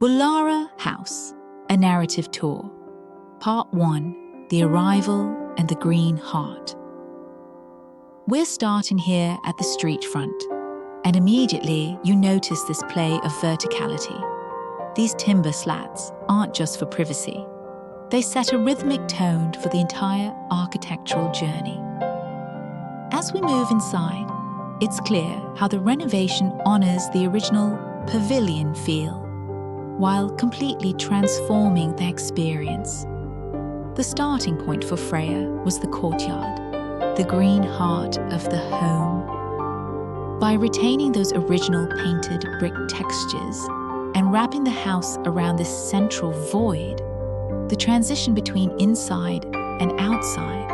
Woollahra House, a narrative tour. Part 1, The Arrival and the Green Heart. We're starting here at the street front, and immediately you notice this play of verticality. These timber slats aren't just for privacy. They set a rhythmic tone for the entire architectural journey. As we move inside, it's clear how the renovation honors the original pavilion feel, while completely transforming the experience. The starting point for Freya was the courtyard, the green heart of the home. By retaining those original painted brick textures and wrapping the house around this central void, the transition between inside and outside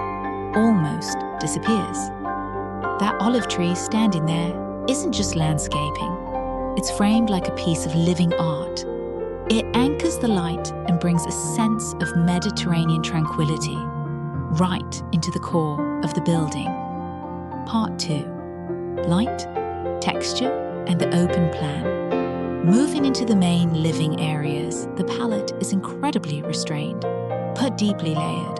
almost disappears. That olive tree standing there isn't just landscaping. It's framed like a piece of living art. It anchors the light and brings a sense of Mediterranean tranquility right into the core of the building. Part 2. Light, texture, and the open plan. Moving into the main living areas, the palette is incredibly restrained, but deeply layered.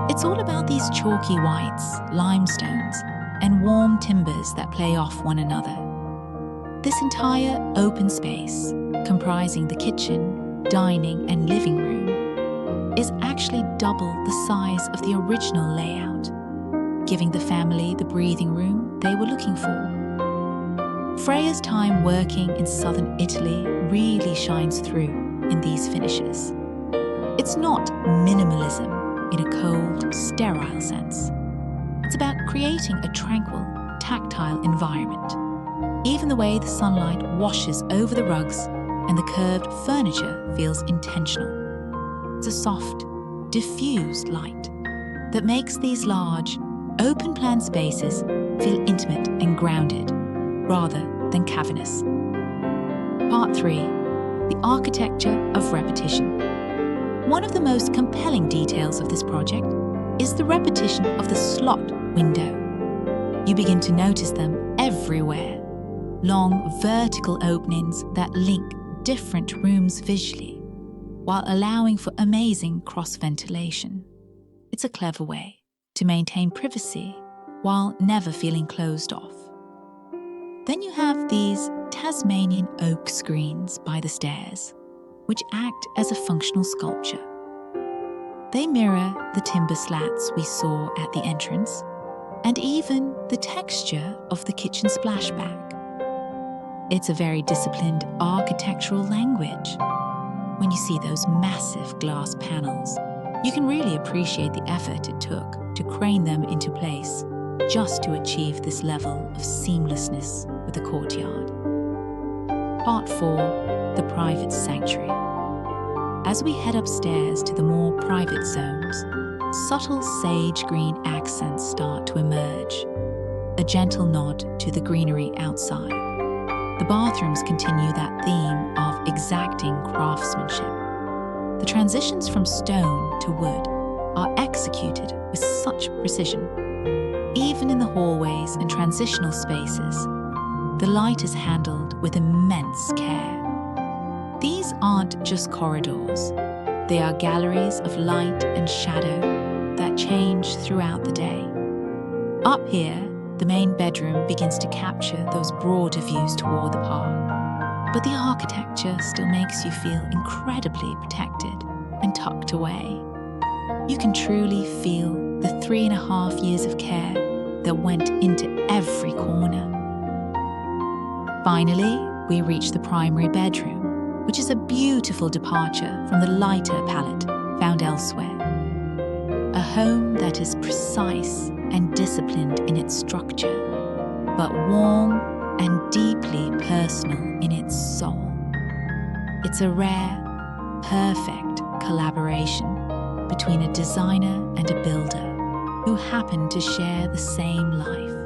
It's all about these chalky whites, limestones, and warm timbers that play off one another. This entire open space, comprising the kitchen, dining, and living room, is actually double the size of the original layout, giving the family the breathing room they were looking for. Freya's time working in southern Italy really shines through in these finishes. It's not minimalism in a cold, sterile sense. It's about creating a tranquil, tactile environment. Even the way the sunlight washes over the rugs and the curved furniture feels intentional. It's a soft, diffused light that makes these large, open-plan spaces feel intimate and grounded, rather than cavernous. Part 3. The architecture of repetition. One of the most compelling details of this project is the repetition of the slot window. You begin to notice them everywhere. Long vertical openings that link different rooms visually, while allowing for amazing cross-ventilation. It's a clever way to maintain privacy while never feeling closed off. Then you have these Tasmanian oak screens by the stairs, which act as a functional sculpture. They mirror the timber slats we saw at the entrance, and even the texture of the kitchen splashback. It's a very disciplined architectural language. When you see those massive glass panels, you can really appreciate the effort it took to crane them into place just to achieve this level of seamlessness with the courtyard. Part 4. The Private Sanctuary. As we head upstairs to the more private zones, subtle sage green accents start to emerge, a gentle nod to the greenery outside. The bathrooms continue that theme of exacting craftsmanship. The transitions from stone to wood are executed with such precision. Even in the hallways and transitional spaces, the light is handled with immense care. These aren't just corridors. They are galleries of light and shadow that change throughout the day. Up here, the main bedroom begins to capture those broader views toward the park, but the architecture still makes you feel incredibly protected and tucked away. You can truly feel the 3.5 years of care that went into every corner. Finally, we reach the primary bedroom, which is a beautiful departure from the lighter palette found elsewhere. A home that is precise and disciplined in its structure, but warm and deeply personal in its soul. It's a rare, perfect collaboration between a designer and a builder who happen to share the same life.